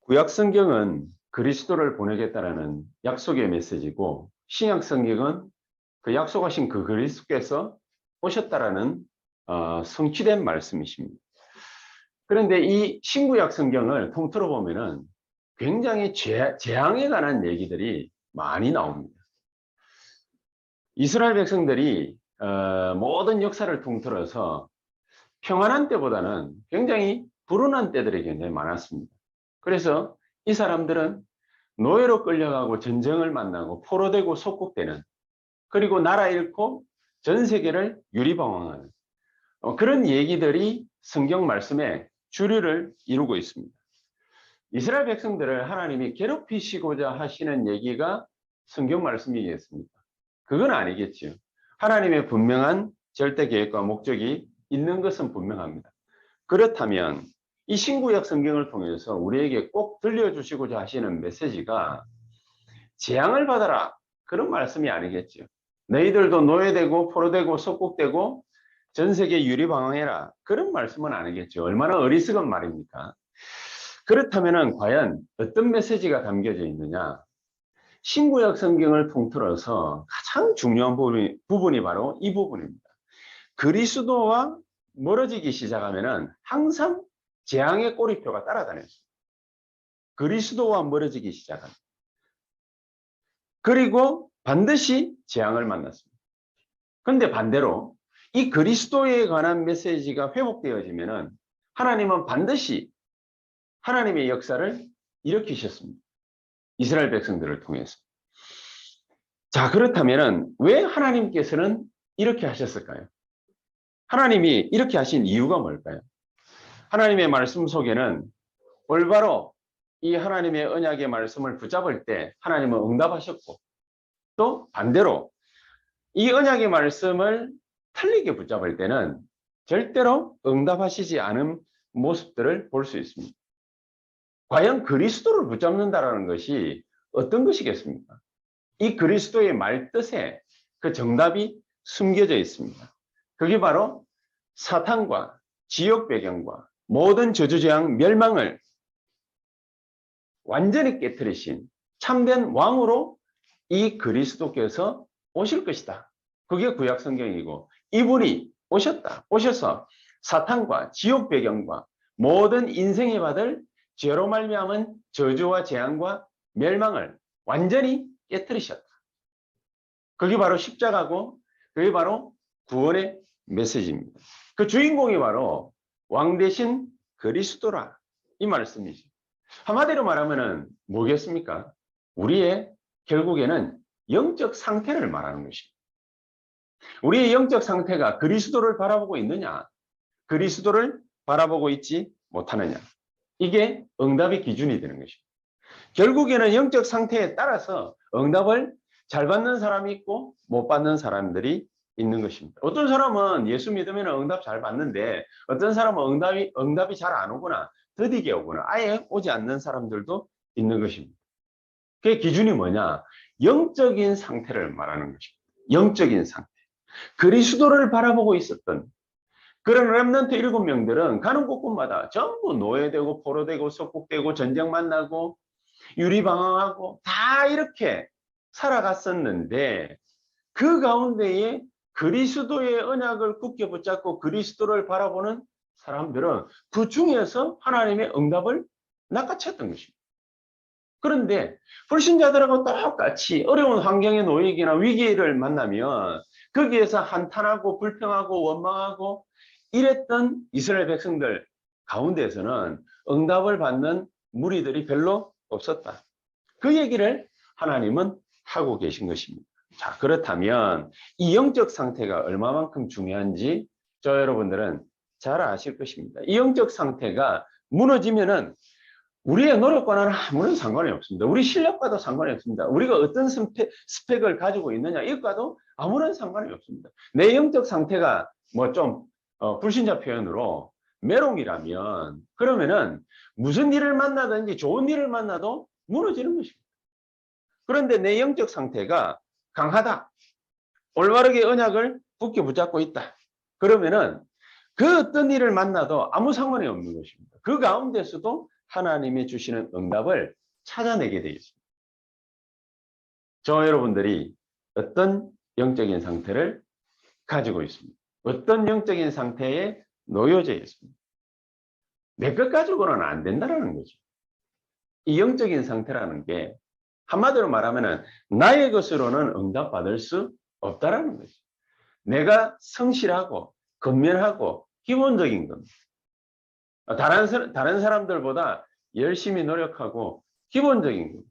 구약 성경은 그리스도를 보내겠다라는 약속의 메시지고, 신약 성경은 그 약속하신 그 그리스도께서 오셨다라는 성취된 말씀이십니다. 그런데 이 신구약 성경을 통틀어 보면은 굉장히 재앙에 관한 얘기들이 많이 나옵니다. 이스라엘 백성들이 모든 역사를 통틀어서 평안한 때보다는 굉장히 불운한 때들이 굉장히 많았습니다. 그래서 이 사람들은 노예로 끌려가고 전쟁을 만나고 포로되고 속국되는, 그리고 나라 잃고 전 세계를 유리방황하는 그런 얘기들이 성경 말씀에 주류를 이루고 있습니다. 이스라엘 백성들을 하나님이 괴롭히시고자 하시는 얘기가 성경 말씀이겠습니까? 그건 아니겠지요. 하나님의 분명한 절대 계획과 목적이 있는 것은 분명합니다. 그렇다면 이 신구약 성경을 통해서 우리에게 꼭 들려주시고자 하시는 메시지가 재앙을 받아라, 그런 말씀이 아니겠죠. 너희들도 노예되고 포로되고 속국되고 전 세계 유리방황해라, 그런 말씀은 아니겠죠. 얼마나 어리석은 말입니까? 그렇다면 과연 어떤 메시지가 담겨져 있느냐? 신구약 성경을 통틀어서 가장 중요한 부분이 바로 이 부분입니다. 그리스도와 멀어지기 시작하면 항상 재앙의 꼬리표가 따라다녔습니다. 그리스도와 멀어지기 시작합니다. 그리고 반드시 재앙을 만났습니다. 그런데 반대로 이 그리스도에 관한 메시지가 회복되어지면 하나님은 반드시 하나님의 역사를 일으키셨습니다. 이스라엘 백성들을 통해서. 자, 그렇다면 왜 하나님께서는 이렇게 하셨을까요? 하나님이 이렇게 하신 이유가 뭘까요? 하나님의 말씀 속에는 올바로 이 하나님의 언약의 말씀을 붙잡을 때 하나님은 응답하셨고, 또 반대로 이 언약의 말씀을 틀리게 붙잡을 때는 절대로 응답하시지 않은 모습들을 볼 수 있습니다. 과연 그리스도를 붙잡는다는 것이 어떤 것이겠습니까? 이 그리스도의 말뜻에 그 정답이 숨겨져 있습니다. 그게 바로 사탄과 지옥 배경과 모든 저주재앙 멸망을 완전히 깨뜨리신 참된 왕으로 이 그리스도께서 오실 것이다. 그게 구약 성경이고, 이분이 오셔서 사탄과 지옥 배경과 모든 인생에 받을 죄로 말미암은 저주와 재앙과 멸망을 완전히 깨뜨리셨다. 그게 바로 십자가고, 그게 바로 구원의 메시지입니다. 그 주인공이 바로 왕 대신 그리스도라, 이 말씀이죠. 한마디로 말하면은 뭐겠습니까? 우리의 결국에는 영적 상태를 말하는 것입니다. 우리의 영적 상태가 그리스도를 바라보고 있느냐, 그리스도를 바라보고 있지 못하느냐, 이게 응답의 기준이 되는 것입니다. 결국에는 영적 상태에 따라서 응답을 잘 받는 사람이 있고 못 받는 사람들이 있는 것입니다. 어떤 사람은 예수 믿으면 응답 잘 받는데, 어떤 사람은 응답이 잘 안 오거나 더디게 오거나 아예 오지 않는 사람들도 있는 것입니다. 그 기준이 뭐냐? 영적인 상태를 말하는 것입니다. 영적인 상태. 그리스도를 바라보고 있었던 그런 렘넌트 7명들은 가는 곳곳마다 전부 노예되고 포로되고 속국되고 전쟁 만나고 유리방황하고 다 이렇게 살아갔었는데, 그 가운데에 그리스도의 언약을 굳게 붙잡고 그리스도를 바라보는 사람들은 그 중에서 하나님의 응답을 낚아챘던 것입니다. 그런데 불신자들하고 똑같이 어려운 환경의 노예기나 위기를 만나면 거기에서 한탄하고 불평하고 원망하고 이랬던 이스라엘 백성들 가운데에서는 응답을 받는 무리들이 별로 없었다. 그 얘기를 하나님은 하고 계신 것입니다. 자, 그렇다면 이 영적 상태가 얼마만큼 중요한지 저 여러분들은 잘 아실 것입니다. 이 영적 상태가 무너지면은 우리의 노력과는 아무런 상관이 없습니다. 우리 실력과도 상관이 없습니다. 우리가 어떤 스펙을 가지고 있느냐, 이것과도 아무런 상관이 없습니다. 내 영적 상태가 뭐 좀 불신자 표현으로 메롱이라면, 그러면은 무슨 일을 만나든지 좋은 일을 만나도 무너지는 것입니다. 그런데 내 영적 상태가 강하다, 올바르게 언약을 굳게 붙잡고 있다, 그러면은 그 어떤 일을 만나도 아무 상관이 없는 것입니다. 그 가운데서도 하나님이 주시는 응답을 찾아내게 되어 있습니다. 저 여러분들이 어떤 영적인 상태를 가지고 있습니다. 어떤 영적인 상태에 놓여져 있습니다. 내 것 가지고는 안 된다는 거죠. 이 영적인 상태라는 게 한마디로 말하면 나의 것으로는 응답받을 수 없다라는 거죠. 내가 성실하고 근면하고 기본적인 겁니다. 다른 사람들보다 열심히 노력하고 기본적인 겁니다.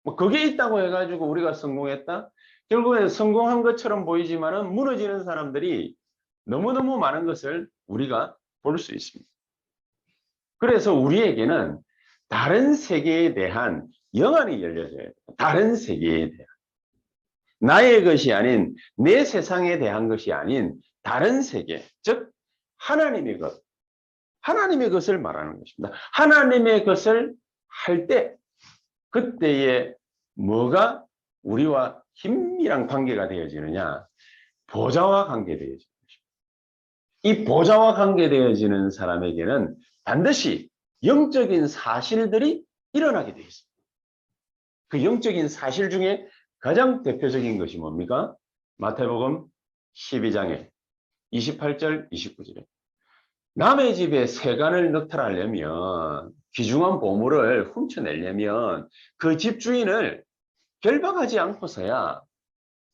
뭐 그게 있다고 해가지고 우리가 성공했다? 결국엔 성공한 것처럼 보이지만은 무너지는 사람들이 너무너무 많은 것을 우리가 볼 수 있습니다. 그래서 우리에게는 다른 세계에 대한 영안이 열려져야 돼요. 다른 세계에 대한. 나의 것이 아닌 내 세상에 대한 것이 아닌 다른 세계, 즉 하나님의 것, 하나님의 것을 말하는 것입니다. 하나님의 것을 할 때 그때에 뭐가 우리와 긴밀한 관계가 되어지느냐? 보좌와 관계되어지는 것입니다. 이 보좌와 관계되어지는 사람에게는 반드시 영적인 사실들이 일어나게 되어 있습니다. 그 영적인 사실 중에 가장 대표적인 것이 뭡니까? 마태복음 12장에 28절, 29절에 남의 집에 세간을 넣더라려면 귀중한 보물을 훔쳐내려면 그 집주인을 결박하지 않고서야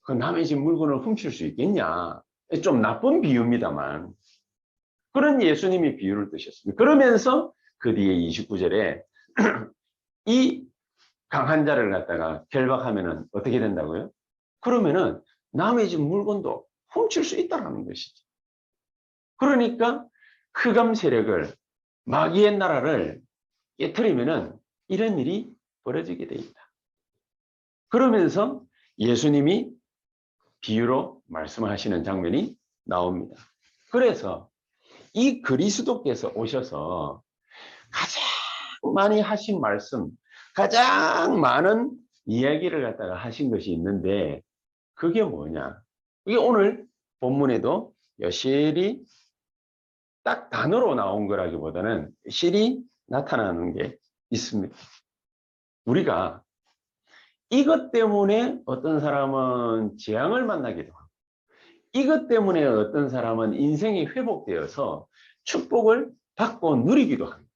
그 남의 집 물건을 훔칠 수 있겠냐? 좀 나쁜 비유입니다만 그런 예수님이 비유를 뜨셨습니다. 그러면서 그 뒤에 29절에 이 강한 자를 갖다가 결박하면은 어떻게 된다고요? 그러면은 남의 집 물건도 훔칠 수 있다는 것이죠. 그러니까 흑암 세력을 마귀의 나라를 깨트리면은 이런 일이 벌어지게 돼 있다. 그러면서 예수님이 비유로 말씀하시는 장면이 나옵니다. 그래서 이 그리스도께서 오셔서 가장 많이 하신 말씀, 가장 많은 이야기를 갖다가 하신 것이 있는데 그게 뭐냐? 이게 오늘 본문에도 여실히 딱 단어로 나온 거라기보다는 실이 나타나는 게 있습니다. 우리가 이것 때문에 어떤 사람은 재앙을 만나기도 하고 이것 때문에 어떤 사람은 인생이 회복되어서 축복을 받고 누리기도 합니다.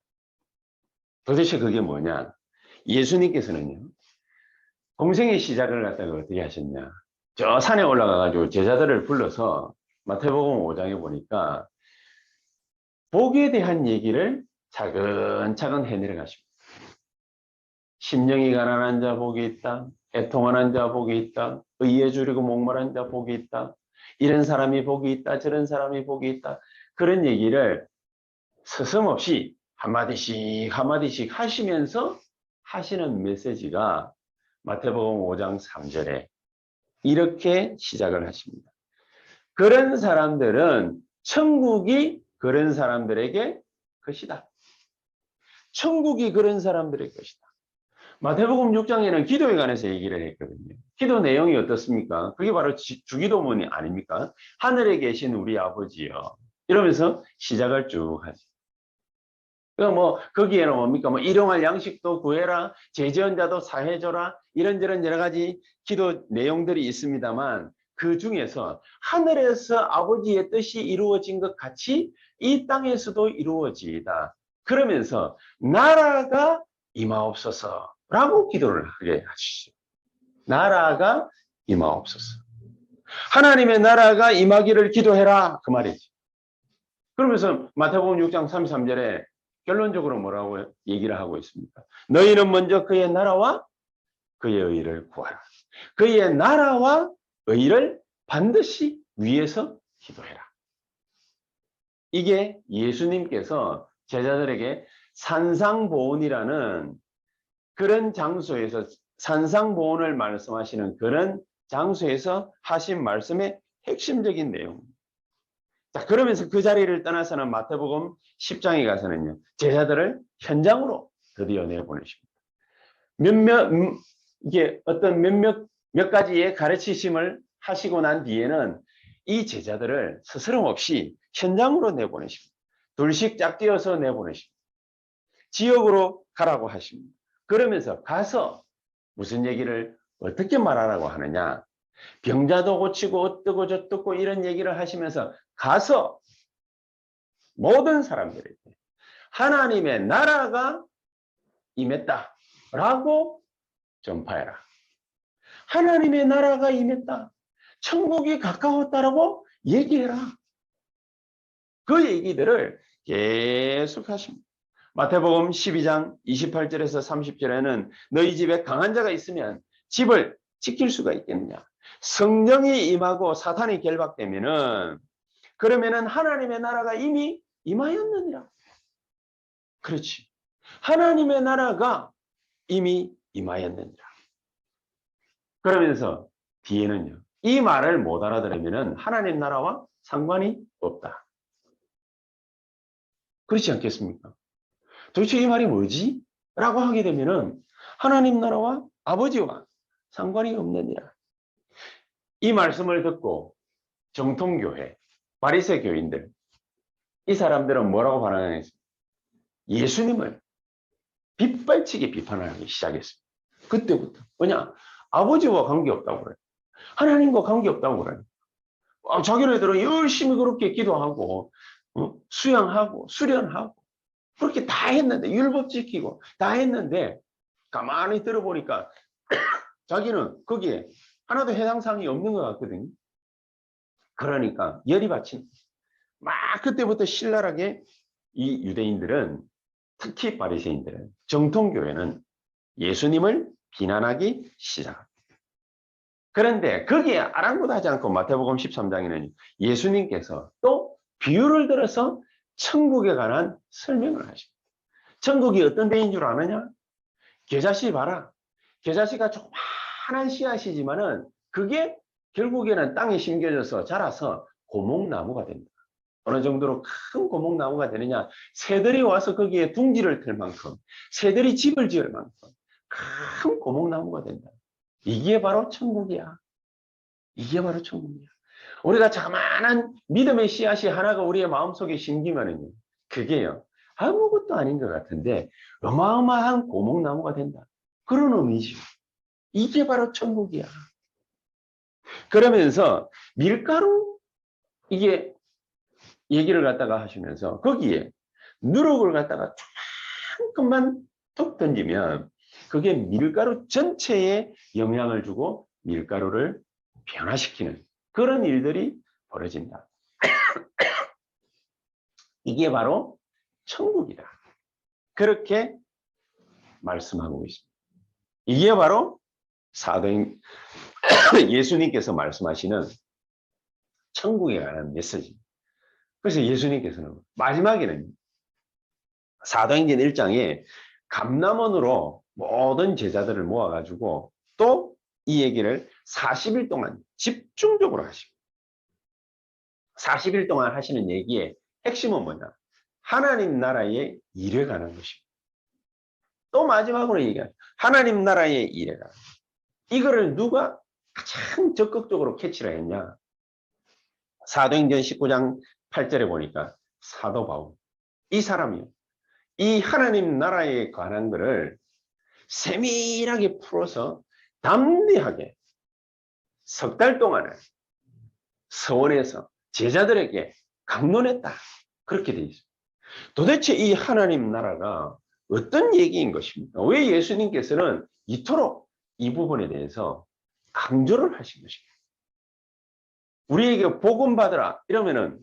도대체 그게 뭐냐? 예수님께서는요. 공생의 시작을 갖다가 어떻게 하셨냐? 저 산에 올라가가지고 제자들을 불러서 마태복음 5장에 보니까 복에 대한 얘기를 차근차근 해내려가십니다. 심령이 가난한 자 복이 있다. 애통하는 자 복이 있다. 의에 줄이고 목마른 자 복이 있다. 이런 사람이 복이 있다. 저런 사람이 복이 있다. 그런 얘기를 서슴없이 한마디씩 한마디씩 하시면서 하시는 메시지가 마태복음 5장 3절에 이렇게 시작을 하십니다. 그런 사람들은 천국이 그런 사람들에게 것이다. 천국이 그런 사람들의 것이다. 마태복음 6장에는 기도에 관해서 얘기를 했거든요. 기도 내용이 어떻습니까? 그게 바로 주기도문이 아닙니까? 하늘에 계신 우리 아버지요. 이러면서 시작을 쭉 하죠. 거기에는 뭡니까? 일용할 양식도 구해라, 제지은 자도 사해줘라, 이런저런 여러 가지 기도 내용들이 있습니다만, 그 중에서 하늘에서 아버지의 뜻이 이루어진 것 같이 이 땅에서도 이루어지이다. 그러면서 나라가 임하옵소서라고 기도를 하게 하시죠. 나라가 임하옵소서. 하나님의 나라가 임하기를 기도해라. 그 말이지. 그러면서 마태복음 6장 33절에 결론적으로 뭐라고 얘기를 하고 있습니까? 너희는 먼저 그의 나라와 그의 의를 구하라. 그의 나라와 의를 반드시 위해서 기도해라. 이게 예수님께서 제자들에게 산상보훈이라는 그런 장소에서 산상보훈을 말씀하시는 그런 장소에서 하신 말씀의 핵심적인 내용입니다. 자, 그러면서 그 자리를 떠나서는 마태복음 10장에 가서는요, 제자들을 현장으로 드디어 내보내십니다. 이게 어떤 몇 가지의 가르치심을 하시고 난 뒤에는 이 제자들을 스스럼 없이 현장으로 내보내십니다. 둘씩 짝지어서 내보내십니다. 지역으로 가라고 하십니다. 그러면서 가서 무슨 얘기를 어떻게 말하라고 하느냐. 병자도 고치고 어떠고 저떠고 이런 얘기를 하시면서 가서 모든 사람들에게 하나님의 나라가 임했다라고 전파해라. 하나님의 나라가 임했다. 천국이 가까웠다라고 얘기해라. 그 얘기들을 계속 하십니다. 마태복음 12장 28절에서 30절에는 너희 집에 강한 자가 있으면 집을 지킬 수가 있겠느냐. 성령이 임하고 사탄이 결박되면은 그러면은 하나님의 나라가 이미 임하였느니라. 그렇지. 하나님의 나라가 이미 임하였느니라. 그러면서 뒤에는요. 이 말을 못 알아들으면은 하나님 나라와 상관이 없다. 그렇지 않겠습니까? 도대체 이 말이 뭐지? 라고 하게 되면은 하나님 나라와 아버지와 상관이 없느니라. 이 말씀을 듣고 정통교회, 바리새 교인들, 이 사람들은 뭐라고 반응했습니까? 예수님을 빗발치게 비판하기 시작했습니다. 그때부터. 뭐냐? 아버지와 관계없다고 그래요. 하나님과 관계없다고 그래요. 자기네들은 열심히 그렇게 기도하고 수양하고 수련하고 그렇게 다 했는데 율법 지키고 다 했는데 가만히 들어보니까 자기는 거기에 하나도 해당사항이 없는 것 같거든요. 그러니까 열이 받친 막 그때부터 신랄하게 이 유대인들은 특히 바리새인들은 정통교회는 예수님을 비난하기 시작합니다. 그런데 거기에 아랑곳하지 않고 마태복음 13장에는 예수님께서 또 비유를 들어서 천국에 관한 설명을 하십니다. 천국이 어떤 데인 줄 아느냐? 겨자씨 봐라. 겨자씨가 조그만한 씨앗이지만은 그게 결국에는 땅에 심겨져서 자라서 고목나무가 됩니다. 어느 정도로 큰 고목나무가 되느냐? 새들이 와서 거기에 둥지를 틀 만큼, 새들이 집을 지을 만큼 큰 고목나무가 된다. 이게 바로 천국이야. 이게 바로 천국이야. 우리가 자그마한 믿음의 씨앗이 하나가 우리의 마음속에 심기면은요, 그게요, 아무것도 아닌 것 같은데 어마어마한 고목나무가 된다. 그런 의미죠. 이게 바로 천국이야. 그러면서 밀가루, 이게 얘기를 갖다가 하시면서 거기에 누룩을 갖다가 조금만 톡 던지면 그게 밀가루 전체에 영향을 주고 밀가루를 변화시키는 그런 일들이 벌어진다. 이게 바로 천국이다. 그렇게 말씀하고 있습니다. 이게 바로 사도행 예수님께서 말씀하시는 천국에 관한 메시지입니다. 그래서 예수님께서는 마지막에는 사도행전 1장에 감람원으로 모든 제자들을 모아가지고 또 이 얘기를 40일 동안 집중적으로 하십니다. 40일 동안 하시는 얘기의 핵심은 뭐냐? 하나님 나라의 일에 관한 것입니다. 또 마지막으로 얘기하죠. 하나님 나라의 일에 관한 것입니다. 이거를 누가 가장 적극적으로 캐치를 했냐? 사도행전 19장 8절에 보니까 사도 바울. 이 사람이요. 이 하나님 나라에 관한 것을 세밀하게 풀어서 담대하게 석 달 동안에 서원에서 제자들에게 강론했다. 그렇게 되어 있습니다. 도대체 이 하나님 나라가 어떤 얘기인 것입니까? 왜 예수님께서는 이토록 이 부분에 대해서 강조를 하신 것입니까? 우리에게 복음 받으라 이러면은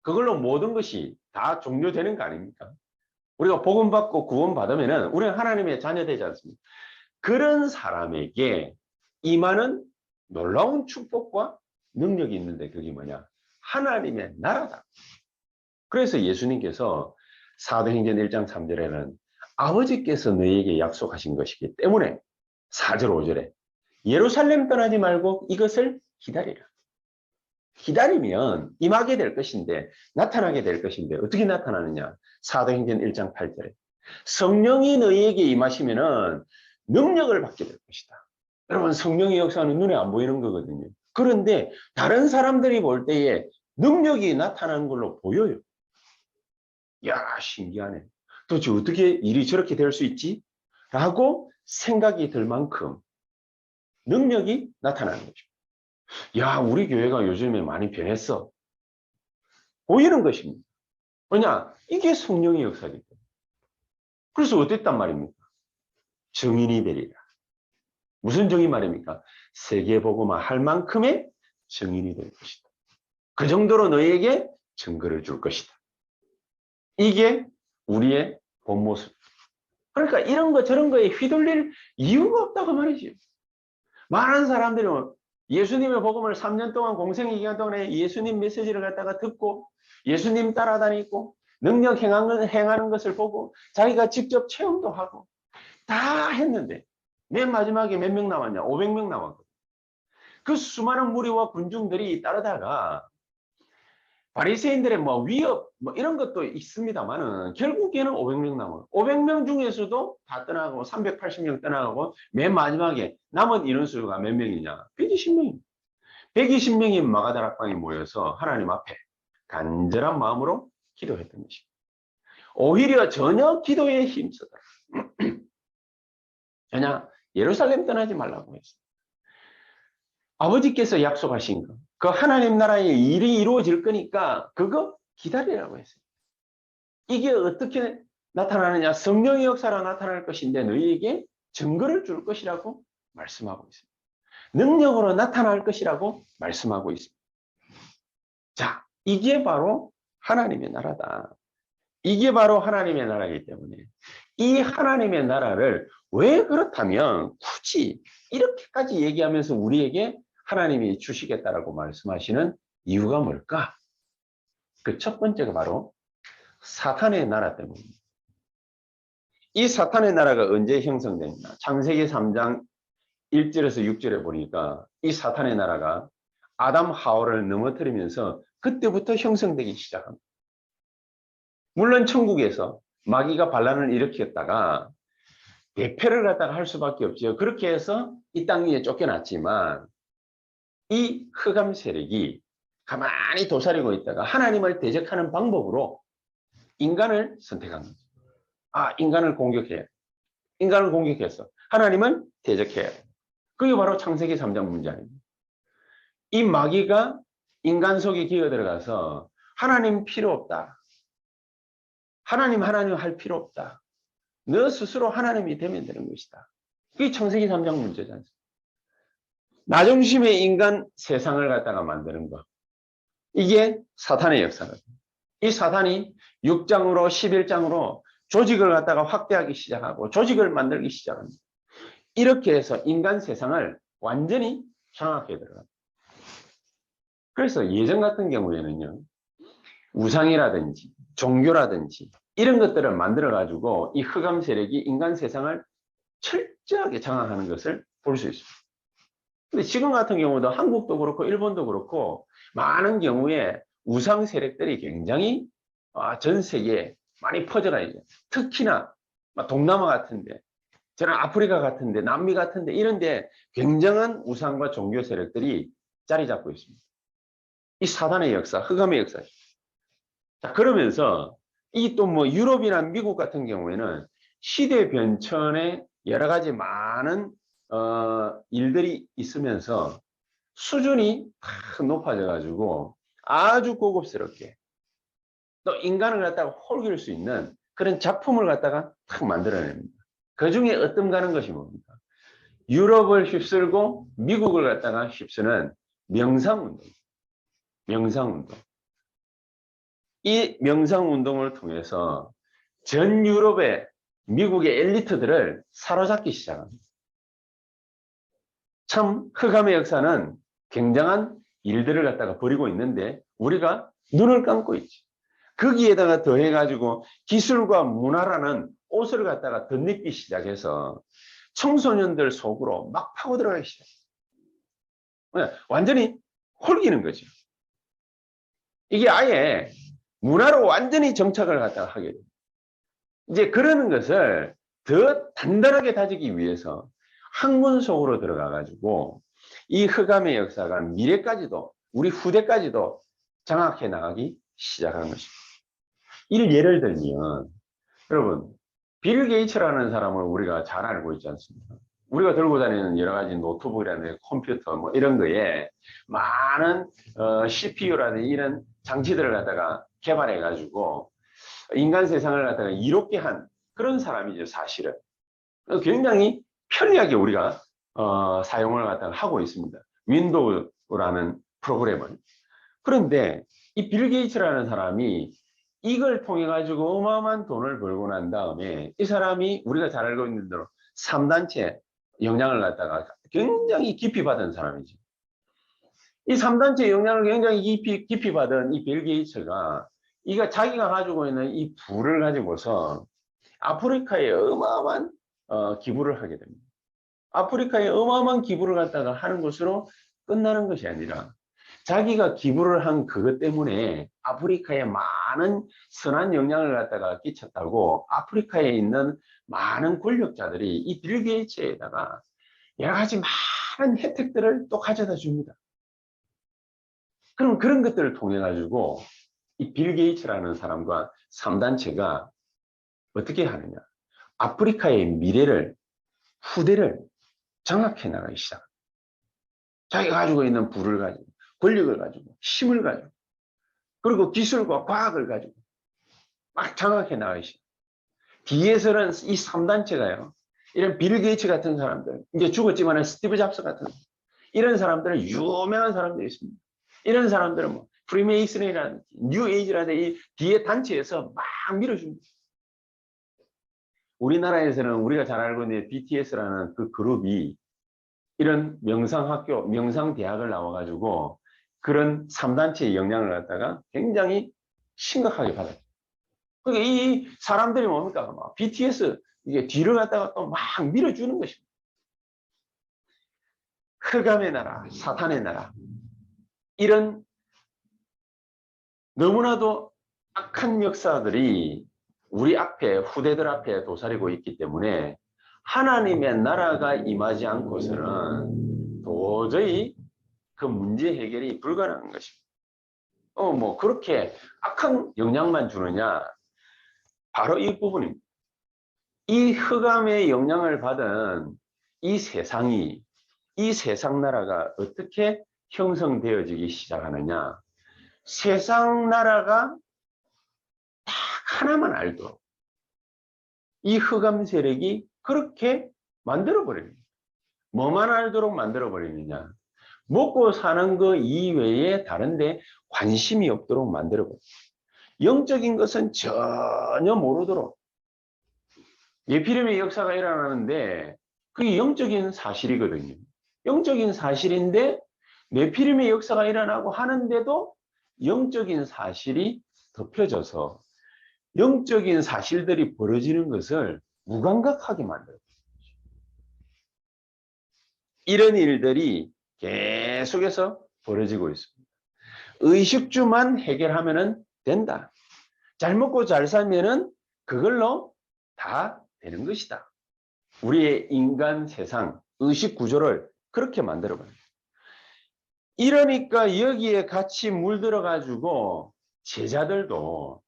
그걸로 모든 것이 다 종료되는 거 아닙니까? 우리가 복음 받고 구원 받으면은 우리는 하나님의 자녀 되지 않습니까? 그런 사람에게 임하는 놀라운 축복과 능력이 있는데 그게 뭐냐? 하나님의 나라다. 그래서 예수님께서 사도행전 1장 3절에는 아버지께서 너희에게 약속하신 것이기 때문에 4절 5절에 예루살렘 떠나지 말고 이것을 기다리라. 기다리면 임하게 될 것인데 나타나게 될 것인데 어떻게 나타나느냐? 사도행전 1장 8절에 성령이 너희에게 임하시면은 능력을 받게 될 것이다. 여러분 성령의 역사는 눈에 안 보이는 거거든요. 그런데 다른 사람들이 볼 때에 능력이 나타나는 걸로 보여요. 야 신기하네. 도대체 어떻게 일이 저렇게 될 수 있지? 라고 생각이 들 만큼 능력이 나타나는 거죠. 야, 우리 교회가 요즘에 많이 변했어. 보이는 것입니다. 왜냐? 이게 성령의 역사이기 때문에. 그래서 어땠단 말입니까? 증인이 되리라. 무슨 증인 말입니까? 세계복음화 할 만큼의 증인이 될 것이다. 그 정도로 너희에게 증거를 줄 것이다. 이게 우리의 본 모습. 그러니까 이런 거 저런 거에 휘둘릴 이유가 없다고 말이지. 많은 사람들은 예수님의 복음을 3년 동안 공생의 기간 동안에 예수님 메시지를 갖다가 듣고 예수님 따라다니고 능력 행하는 것을 보고 자기가 직접 체험도 하고 다 했는데 맨 마지막에 몇 명 남았냐? 500명 남았거든. 그 수많은 무리와 군중들이 따르다가 바리새인들의 뭐 위협 뭐 이런 것도 있습니다만은 결국에는 500명 남아요. 500명 중에서도 다 떠나가고 380명 떠나가고 맨 마지막에 남은 인원수가 몇 명이냐? 120명입니다. 120명이 마가다락방에 모여서 하나님 앞에 간절한 마음으로 기도했던 것입니다. 오히려 전혀 기도에 힘쓰더라. 전혀 예루살렘 떠나지 말라고 했어요. 아버지께서 약속하신 거, 그 하나님 나라의 일이 이루어질 거니까 그거 기다리라고 했어요. 이게 어떻게 나타나느냐? 성령의 역사로 나타날 것인데 너희에게 증거를 줄 것이라고 말씀하고 있습니다. 능력으로 나타날 것이라고 말씀하고 있습니다. 자, 이게 바로 하나님의 나라다. 이게 바로 하나님의 나라이기 때문에 이 하나님의 나라를 왜 그렇다면 굳이 이렇게까지 얘기하면서 우리에게 하나님이 주시겠다라고 말씀하시는 이유가 뭘까? 그 첫 번째가 바로 사탄의 나라 때문입니다. 이 사탄의 나라가 언제 형성됩니까? 창세기 3장 1절에서 6절에 보니까 이 사탄의 나라가 아담 하와를 넘어뜨리면서 그때부터 형성되기 시작합니다. 물론 천국에서 마귀가 반란을 일으켰다가 대패를 갖다가 할 수밖에 없죠. 그렇게 해서 이 땅 위에 쫓겨났지만 이 흑암 세력이 가만히 도사리고 있다가 하나님을 대적하는 방법으로 인간을 선택한 거죠. 아, 인간을 공격해야 돼. 인간을 공격해서 하나님을 대적해야 돼. 그게 바로 창세기 3장 문제입니다. 이 마귀가 인간 속에 기어 들어가서 하나님 필요 없다. 하나님 할 필요 없다. 너 스스로 하나님이 되면 되는 것이다. 그게 창세기 3장 문제잖아요. 나중심의 인간 세상을 갖다가 만드는 것. 이게 사탄의 역사거든요. 이 사탄이 6장으로 11장으로 조직을 갖다가 확대하기 시작하고 조직을 만들기 시작합니다. 이렇게 해서 인간 세상을 완전히 장악해 들어갑니다. 그래서 예전 같은 경우에는요. 우상이라든지 종교라든지 이런 것들을 만들어 가지고 이 흑암 세력이 인간 세상을 철저하게 장악하는 것을 볼 수 있습니다. 근데 지금 같은 경우도 한국도 그렇고 일본도 그렇고 많은 경우에 우상 세력들이 굉장히 전 세계에 많이 퍼져가 있죠. 특히나 동남아 같은데, 저는 아프리카 같은데, 남미 같은데 이런데 굉장한 우상과 종교 세력들이 자리 잡고 있습니다. 이 사단의 역사, 흑암의 역사. 자, 그러면서 이 또 뭐 유럽이나 미국 같은 경우에는 시대 변천에 여러 가지 많은 일들이 있으면서 수준이 탁 높아져 가지고 아주 고급스럽게 또 인간을 갖다가 홀길 수 있는 그런 작품을 갖다가 탁 만들어냅니다. 그 중에 어떤 가는 것이 뭡니까? 유럽을 휩쓸고 미국을 갖다가 휩쓰는 명상운동. 명상운동. 이 명상운동을 통해서 전 유럽의 미국의 엘리트들을 사로잡기 시작합니다. 참 흑암의 역사는 굉장한 일들을 갖다가 벌이고 있는데 우리가 눈을 감고 있지. 거기에다가 더해가지고 기술과 문화라는 옷을 갖다가 덧입기 시작해서 청소년들 속으로 막 파고 들어가기 시작해요. 완전히 홀기는 거죠. 이게 아예 문화로 완전히 정착을 갖다가 하게 돼요. 이제 그러는 것을 더 단단하게 다지기 위해서 학문 속으로 들어가 가지고 이 흑암의 역사가 미래까지도 우리 후대까지도 장악해 나가기 시작한 것입니다. 이를 예를 들면 여러분, 빌 게이츠라는 사람을 우리가 잘 알고 있지 않습니까? 우리가 들고 다니는 여러 가지 노트북이라든지 컴퓨터 뭐 이런 거에 많은 CPU라든지 이런 장치들을 갖다가 개발해 가지고 인간 세상을 갖다가 이롭게 한 그런 사람이죠, 사실은. 굉장히 편리하게 우리가 사용을 갖다가 하고 있습니다. 윈도우라는 프로그램을. 그런데 이 빌 게이츠라는 사람이 이걸 통해 가지고 어마어마한 돈을 벌고 난 다음에 이 사람이 우리가 잘 알고 있는 대로 3단체 영향을 갖다가 굉장히 깊이 받은 사람이지. 이 3단체 영향을 굉장히 깊이 받은 이 빌 게이츠가 이가 자기가 가지고 있는 이 부를 가지고서 아프리카에 어마어마한 기부를 하게 됩니다. 아프리카에 어마어마한 기부를 갖다가 하는 것으로 끝나는 것이 아니라 자기가 기부를 한 그것 때문에 아프리카에 많은 선한 영향을 갖다가 끼쳤다고 아프리카에 있는 많은 권력자들이 이 빌 게이츠에다가 여러 가지 많은 혜택들을 또 가져다 줍니다. 그럼 그런 것들을 통해 가지고 이 빌 게이츠라는 사람과 3단체가 어떻게 하느냐. 아프리카의 미래를, 후대를 장악해 나가기 시작. 자기가 가지고 있는 부를 가지고, 권력을 가지고, 힘을 가지고, 그리고 기술과 과학을 가지고 막 장악해 나가기 시작. 뒤에서는 이 3단체가요. 이런 빌 게이츠 같은 사람들, 이제 죽었지만 스티브 잡스 같은 이런 사람들은 유명한 사람들이 있습니다. 이런 사람들은 뭐 프리메이슨이라든지 뉴 에이지라든지 이 뒤에 단체에서 막 밀어줍니다. 우리나라에서는 우리가 잘 알고 있는 BTS라는 그 그룹이 이런 명상학교, 명상대학을 나와가지고 그런 3단체의 영향을 갖다가 굉장히 심각하게 받았죠. 그러니까 이 사람들이 뭡니까? 막 BTS 이게 뒤를 갖다가 또 막 밀어주는 것입니다. 흑암의 나라, 사탄의 나라. 이런 너무나도 악한 역사들이 우리 앞에, 후대들 앞에 도사리고 있기 때문에 하나님의 나라가 임하지 않고서는 도저히 그 문제 해결이 불가능한 것입니다. 뭐 그렇게 악한 영향만 주느냐? 바로 이 부분입니다. 이 흑암의 영향을 받은 이 세상이, 이 세상 나라가 어떻게 형성되어지기 시작하느냐? 세상 나라가 딱 하나만 알도록 이 흑암 세력이 그렇게 만들어버립니다. 뭐만 알도록 만들어버리느냐? 먹고 사는 거 이외에 다른데 관심이 없도록 만들어버립니다. 영적인 것은 전혀 모르도록. 예피림의 역사가 일어나는데 그게 영적인 사실이거든요. 영적인 사실인데 네피림의 역사가 일어나고 하는데도 영적인 사실이 덮여져서 영적인 사실들이 벌어지는 것을 무감각하게 만들어요. 이런 일들이 계속해서 벌어지고 있습니다. 의식주만 해결하면 된다. 잘 먹고 잘 살면은 그걸로 다 되는 것이다. 우리의 인간 세상, 의식 구조를 그렇게 만들어버려요. 이러니까 여기에 같이 물들어 가지고 제자들도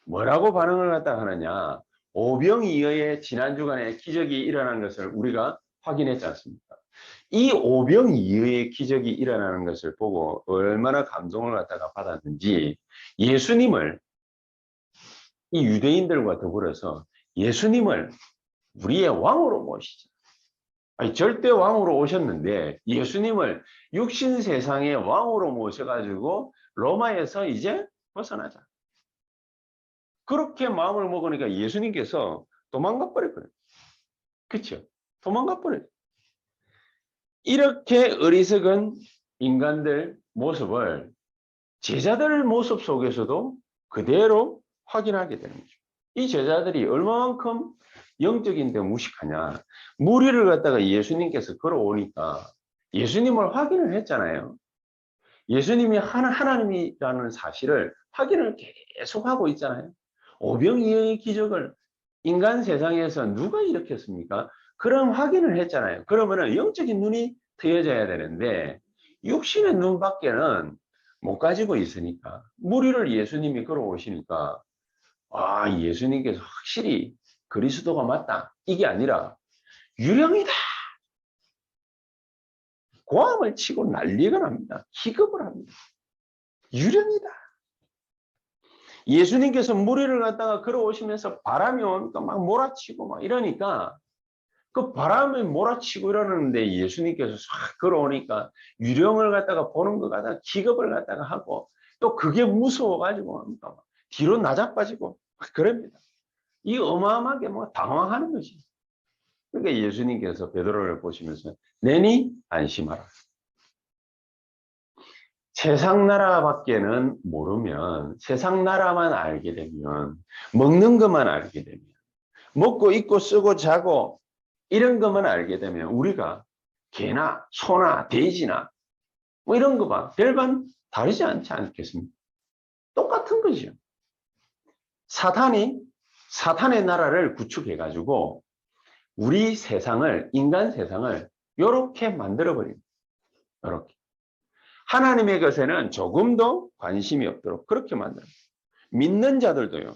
뭐라고 반응을 갖다 하느냐. 오병이어의 지난 주간에 기적이 일어난 것을 우리가 확인했지 않습니까? 이 오병이어의 기적이 일어나는 것을 보고 얼마나 감동을 갖다가 받았는지 예수님을 이 유대인들과 더불어서 예수님을 우리의 왕으로 모시자. 아니, 절대 왕으로 오셨는데 예수님을 육신 세상의 왕으로 모셔가지고 로마에서 이제 벗어나자. 그렇게 마음을 먹으니까 예수님께서 도망가 버렸거든요. 그렇죠? 도망가 버려요. 이렇게 어리석은 인간들 모습을 제자들 모습 속에서도 그대로 확인하게 되는 거죠. 이 제자들이 얼마만큼 영적인 데 무식하냐. 무리를 갖다가 예수님께서 걸어오니까 예수님을 확인을 했잖아요. 예수님이 하나님이라는 사실을 확인을 계속 하고 있잖아요. 오병이어의 기적을 인간 세상에서 누가 일으켰습니까? 그런 확인을 했잖아요. 그러면은 영적인 눈이 트여져야 되는데 육신의 눈밖에는 못 가지고 있으니까 무리를 예수님이 걸어오시니까 예수님께서 확실히 그리스도가 맞다. 이게 아니라 유령이다. 고함을 치고 난리가 납니다. 기겁을 합니다. 유령이다. 예수님께서 무리를 갖다가 걸어오시면서 바람이 오니까 막 몰아치고 막 이러니까 그 바람이 몰아치고 이러는데 예수님께서 싹 걸어오니까 유령을 갖다가 보는 것 같다가 기겁을 갖다가 하고 또 그게 무서워가지고 뒤로 나자빠지고 그럽니다. 이 어마어마하게 뭐 당황하는 거지. 그러니까 예수님께서 베드로를 보시면서 내니 안심하라. 세상 나라밖에는 모르면, 세상 나라만 알게 되면, 먹는 것만 알게 되면, 먹고 입고 쓰고 자고 이런 것만 알게 되면 우리가 개나 소나 돼지나 뭐 이런 거 봐. 별반 다르지 않지 않겠습니까? 똑같은 거죠. 사탄의 나라를 구축해가지고 우리 세상을, 인간 세상을 이렇게 만들어버립니다. 이렇게. 하나님의 것에는 조금도 관심이 없도록 그렇게 만들어요. 믿는 자들도요.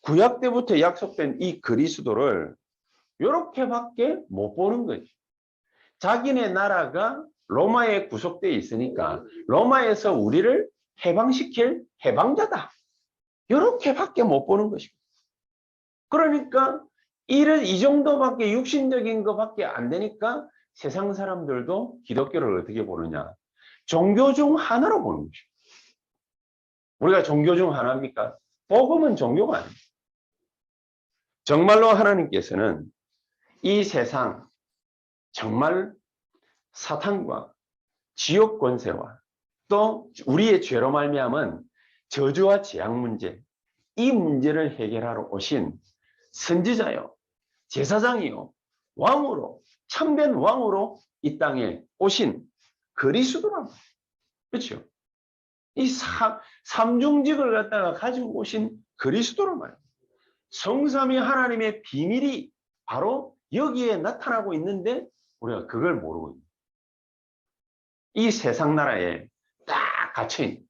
구약 때부터 약속된 이 그리스도를 이렇게밖에 못 보는 거죠. 자기네 나라가 로마에 구속되어 있으니까 로마에서 우리를 해방시킬 해방자다. 이렇게밖에 못 보는 것이고. 그러니까 이 정도밖에 육신적인 것밖에 안 되니까 세상 사람들도 기독교를 어떻게 보느냐. 종교 중 하나로 보는 것이고. 우리가 종교 중 하나입니까? 복음은 종교가 아닙니다. 정말로 하나님께서는 이 세상 정말 사탄과 지옥 권세와 또 우리의 죄로 말미암은 저주와 재앙 문제, 이 문제를 해결하러 오신 선지자요, 제사장이요, 왕으로, 참된 왕으로 이 땅에 오신 그리스도란 말이에요. 그렇죠? 이 삼중직을 갖다가 가지고 오신 그리스도란 말이에요. 성삼위 하나님의 비밀이 바로 여기에 나타나고 있는데 우리가 그걸 모르고 있는 거예요. 이 세상 나라에 딱 갇혀있는,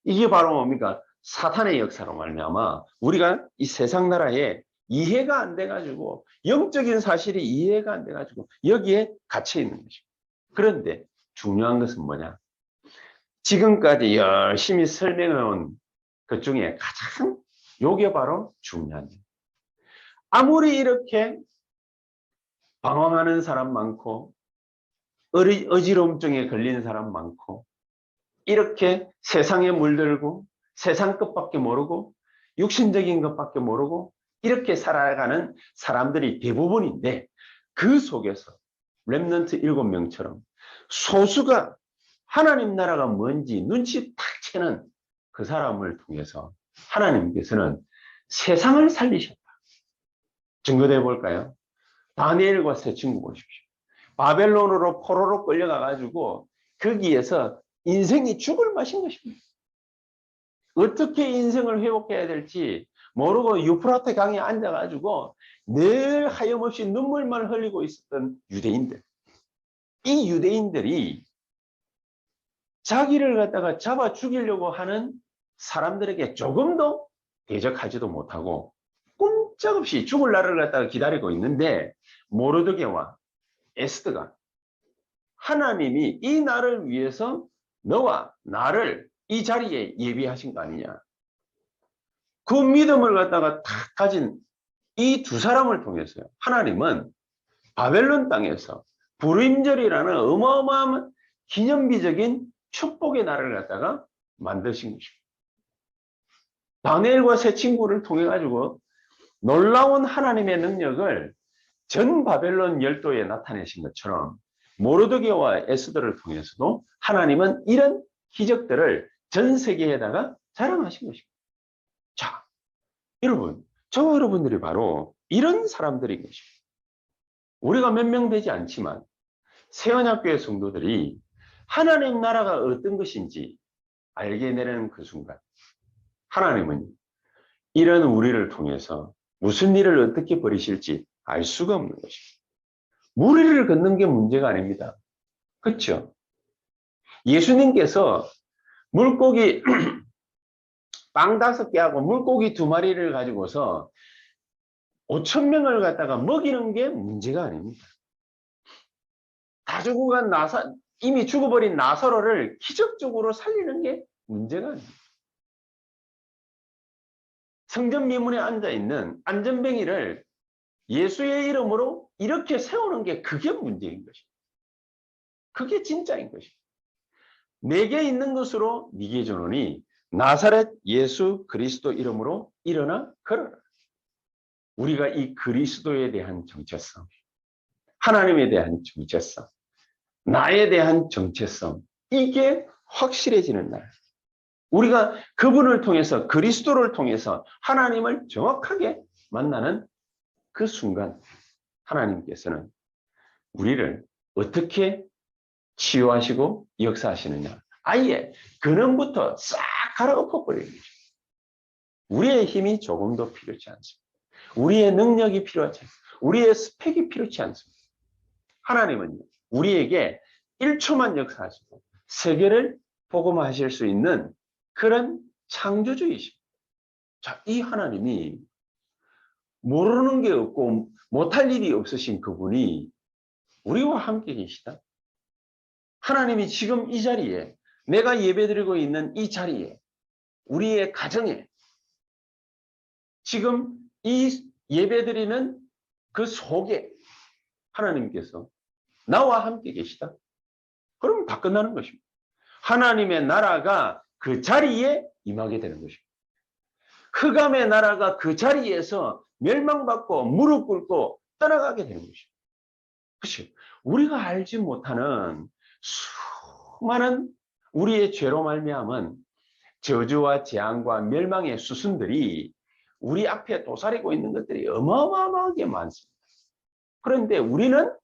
이게 바로 뭡니까? 사탄의 역사로 말미암아 우리가 이 세상 나라에 이해가 안 돼가지고, 영적인 사실이 이해가 안 돼가지고 여기에 갇혀있는 것이고. 그런데 중요한 것은 뭐냐? 지금까지 열심히 설명해온 것 중에 가장 요게 바로 중요한 거예요. 아무리 이렇게 방황하는 사람 많고 어지러움증에 걸리는 사람 많고 이렇게 세상에 물들고 세상 것밖에 모르고 육신적인 것밖에 모르고 이렇게 살아가는 사람들이 대부분인데, 그 속에서 렘넌트 7명처럼 소수가 하나님 나라가 뭔지 눈치 탁 채는 그 사람을 통해서 하나님께서는 세상을 살리셨다. 증거돼 볼까요? 다니엘과 세 친구 보십시오. 바벨론으로 포로로 끌려가가지고 거기에서 인생이 죽을 맛인 것입니다. 어떻게 인생을 회복해야 될지 모르고 유프라테 강에 앉아가지고 늘 하염없이 눈물만 흘리고 있었던 유대인들. 이 유대인들이 자기를 갖다가 잡아 죽이려고 하는 사람들에게 조금도 대적하지도 못하고 꼼짝없이 죽을 날을 갖다가 기다리고 있는데, 모르드게와 에스더가 하나님이 이 날을 위해서 너와 나를 이 자리에 예비하신 거 아니냐. 그 믿음을 갖다가 탁 가진 이 두 사람을 통해서요, 하나님은 바벨론 땅에서 불임절이라는 어마어마한 기념비적인 축복의 날을 갖다가 만드신 것입니다. 다니엘과 세 친구를 통해 가지고 놀라운 하나님의 능력을 전 바벨론 열도에 나타내신 것처럼 모르드게와 에스더를 통해서도 하나님은 이런 기적들을 전 세계에다가 자랑하신 것입니다. 자, 여러분, 저와 여러분들이 바로 이런 사람들인 것입니다. 우리가 몇 명 되지 않지만 세언약교회 성도들이 하나님 나라가 어떤 것인지 알게 되는 그 순간, 하나님은 이런 우리를 통해서 무슨 일을 어떻게 벌이실지 알 수가 없는 것입니다. 무리를 걷는 게 문제가 아닙니다. 그렇죠? 예수님께서 물고기 빵 5개하고 물고기 2마리를 가지고서 5,000명을 갖다가 먹이는 게 문제가 아닙니다. 다 죽어간 이미 죽어버린 나사로를 기적적으로 살리는 게 문제가 아닙니다. 성전 미문에 앉아있는 안전뱅이를 예수의 이름으로 이렇게 세우는 게 그게 문제인 것입니다. 그게 진짜인 것입니다. 내게 있는 것으로 네게 주노니 나사렛 예수 그리스도 이름으로 일어나 걸어라. 우리가 이 그리스도에 대한 정체성, 하나님에 대한 정체성, 나에 대한 정체성, 이게 확실해지는 날. 우리가 그분을 통해서, 그리스도를 통해서 하나님을 정확하게 만나는 그 순간 하나님께서는 우리를 어떻게 치유하시고 역사하시느냐. 아예 근원부터 싹 갈아엎어버리는 거죠. 우리의 힘이 조금도 필요치 않습니다. 우리의 능력이 필요하지 않습니다. 우리의 스펙이 필요치 않습니다. 하나님은 우리에게 1초만 역사하시고 세계를 복음하실 수 있는 그런 창조주이십니다. 자, 이 하나님이 모르는 게 없고 못할 일이 없으신 그분이 우리와 함께 계시다. 하나님이 지금 이 자리에, 내가 예배드리고 있는 이 자리에, 우리의 가정에, 지금 이 예배드리는 그 속에 하나님께서 나와 함께 계시다. 그러면 다 끝나는 것입니다. 하나님의 나라가 그 자리에 임하게 되는 것입니다. 흑암의 나라가 그 자리에서 멸망받고 무릎 꿇고 떠나가게 되는 것입니다. 그렇지? 우리가 알지 못하는 수많은 우리의 죄로 말미암은 저주와 재앙과 멸망의 수순들이 우리 앞에 도사리고 있는 것들이 어마어마하게 많습니다. 그런데 우리는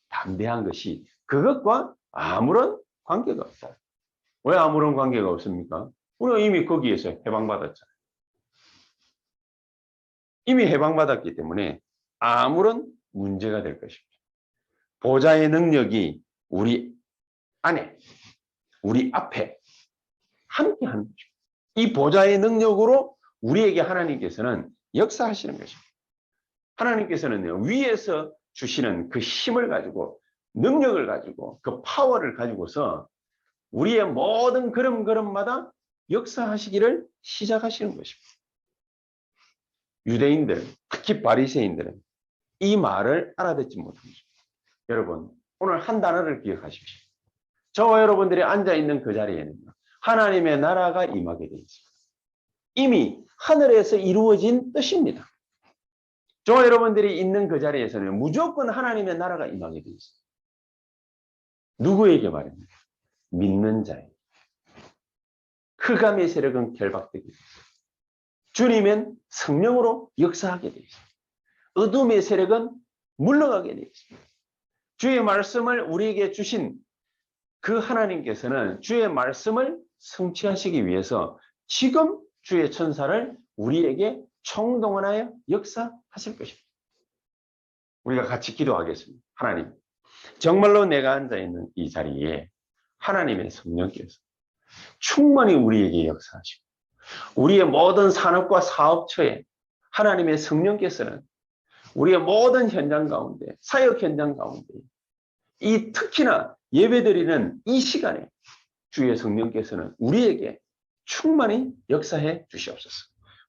담대한 것이 그것과 아무런 관계가 없다. 왜 아무런 관계가 없습니까? 우리가 이미 거기에서 해방받았잖아요. 이미 해방받았기 때문에 아무런 문제가 될 것입니다. 보좌의 능력이 우리 안에, 우리 앞에 함께하는 것입니다. 이 보좌의 능력으로 우리에게 하나님께서는 역사하시는 것입니다. 하나님께서는 위에서 주시는 그 힘을 가지고, 능력을 가지고, 그 파워를 가지고서 우리의 모든 걸음걸음마다 역사하시기를 시작하시는 것입니다. 유대인들, 특히 바리새인들은 이 말을 알아듣지 못합니다. 여러분, 오늘 한 단어를 기억하십시오. 저와 여러분들이 앉아있는 그 자리에는 하나님의 나라가 임하게 되어 있습니다. 이미 하늘에서 이루어진 뜻입니다. 저와 여러분들이 있는 그 자리에서는 무조건 하나님의 나라가 임하게 되어 있습니다. 누구에게 말입니까? 믿는 자에게. 흑암의 세력은 결박되게 됩니다. 주님은 성령으로 역사하게 되어 있습니다. 어둠의 세력은 물러가게 되어 있습니다. 주의 말씀을 우리에게 주신 그 하나님께서는 주의 말씀을 성취하시기 위해서 지금 주의 천사를 우리에게 총동원하여 역사하실 것입니다. 우리가 같이 기도하겠습니다. 하나님, 정말로 내가 앉아있는 이 자리에 하나님의 성령께서 충만히 우리에게 역사하시고 우리의 모든 산업과 사업처에 하나님의 성령께서는 우리의 모든 현장 가운데, 사역 현장 가운데 이 특히나 예배드리는 이 시간에 주의 성령께서는 우리에게 충만히 역사해 주시옵소서.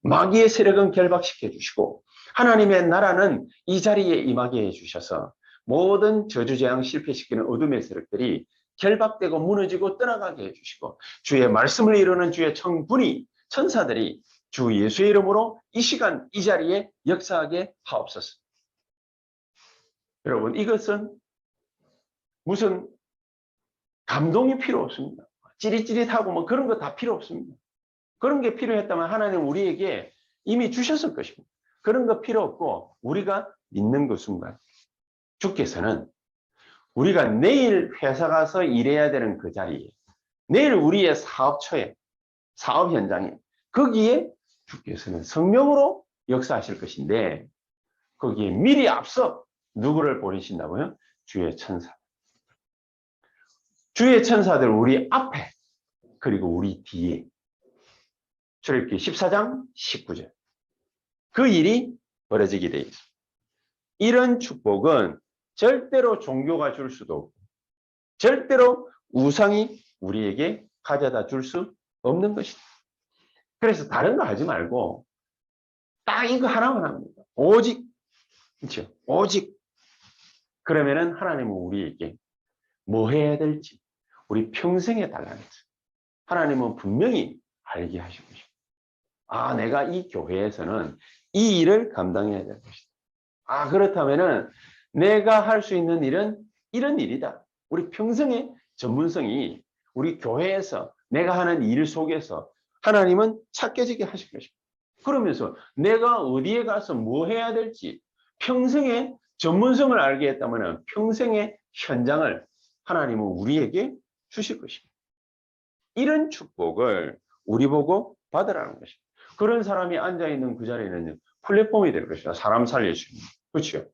마귀의 세력은 결박시켜 주시고 하나님의 나라는 이 자리에 임하게 해 주셔서 모든 저주재앙 실패시키는 어둠의 세력들이 결박되고 무너지고 떠나가게 해주시고 주의 말씀을 이루는 주의 청분이 천사들이 주 예수의 이름으로 이 시간 이 자리에 역사하게 하옵소서. 여러분, 이것은 무슨 감동이 필요 없습니다. 찌릿찌릿하고 뭐 그런 거 다 필요 없습니다. 그런 게 필요했다면 하나님 우리에게 이미 주셨을 것입니다. 그런 거 필요 없고 우리가 믿는 그 순간 주께서는 우리가 내일 회사 가서 일해야 되는 그 자리에, 내일 우리의 사업처에, 사업 현장에, 거기에 주께서는 성령으로 역사하실 것인데 거기에 미리 앞서 누구를 보내신다고요? 주의 천사. 주의 천사들 우리 앞에 그리고 우리 뒤에 출애굽기 14장 19절. 그 일이 벌어지게 돼 있습니다. 이런 축복은 절대로 종교가 줄 수도 없고 절대로 우상이 우리에게 가져다 줄 수 없는 것이다. 그래서 다른 거 하지 말고 딱 이거 하나만 합니다. 오직, 그렇죠? 오직. 그러면은 하나님은 우리에게 뭐 해야 될지 우리 평생에 달라는 거죠. 하나님은 분명히 알게 하신 것입니다. 아, 내가 이 교회에서는 이 일을 감당해야 될 것이다. 아, 그렇다면은 내가 할 수 있는 일은 이런 일이다. 우리 평생의 전문성이 우리 교회에서 내가 하는 일 속에서 하나님은 찾겨지게 하실 것입니다. 그러면서 내가 어디에 가서 뭐 해야 될지 평생의 전문성을 알게 했다면 평생의 현장을 하나님은 우리에게 주실 것입니다. 이런 축복을 우리 보고 받으라는 것입니다. 그런 사람이 앉아있는 그 자리는 플랫폼이 될 것이다. 사람 살릴 수 있는. 그렇죠?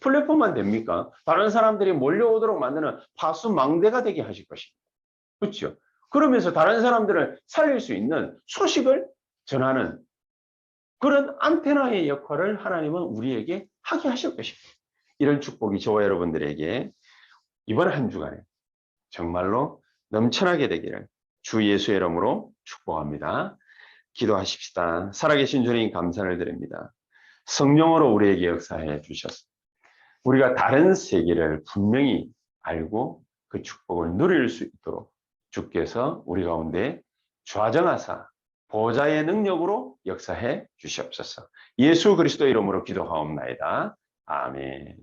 플랫폼만 됩니까? 다른 사람들이 몰려오도록 만드는 파수망대가 되게 하실 것입니다. 그렇죠? 그러면서 다른 사람들을 살릴 수 있는 소식을 전하는 그런 안테나의 역할을 하나님은 우리에게 하게 하실 것입니다. 이런 축복이 저와 여러분들에게 이번 한 주간에 정말로 넘쳐나게 되기를 주 예수의 이름으로 축복합니다. 기도하십시다. 살아계신 주님 감사를 드립니다. 성령으로 우리에게 역사해 주셨습니다. 우리가 다른 세계를 분명히 알고 그 축복을 누릴 수 있도록 주께서 우리 가운데 좌정하사 보좌의 능력으로 역사해 주시옵소서. 예수 그리스도 이름으로 기도하옵나이다. 아멘.